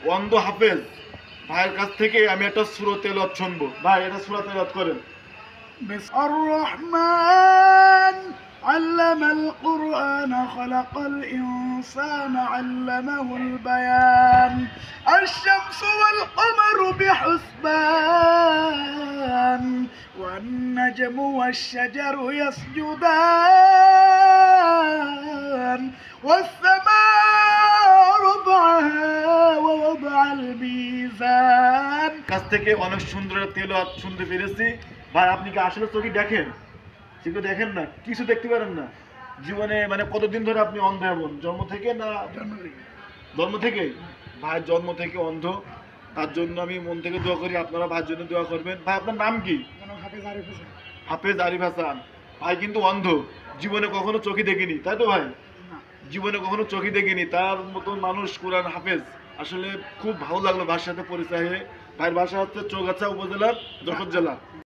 অন্ধ হাফেজ ভাইয়ের কাছ থেকে আমি একটা সূরা তেলাওয়াত শুনবো। ভাই এটা সূরা তেলাওয়াত করেন। الرحمن علم القرآن خلق الإنسان علمه البيان الشمس والقمر بحسبان والنجم والشجر يسجدان والسماء رفعها ووضع الميزان কাছ থেকে অনেক সুন্দর তেলাওয়াত শুনতে পেরেছি। ভাই আপনি কি আসলে চোখে দেখেন? সেগুলো দেখেন না, কিছু দেখতে পারেন না জীবনে? মানে কতদিন ধরে আপনি অন্ধ এমন? জন্ম থেকে না? জন্ম থেকে। ভাই জন্ম থেকে অন্ধ, তার জন্য আমি মন থেকে দোয়া করি, আপনারা ভাইয়ের জন্য দোয়া করবেন। ভাই আপনার নাম কি? হাফেজ আরিফ হাসান। ভাই কিন্তু অন্ধ, জীবনে কখনো চোখে দেখিনি, তাই তো ভাই? জীবনে কখনো চোখে দেখিনি, তার মতন মানুষ কোরআন হাফেজ। আসলে খুব ভালো লাগলো ভাইয়ের সাথে পরিচয় হয়ে। ভাইয়ের বাসা হচ্ছে চৌগাছা উপজেলার যশোর জেলা।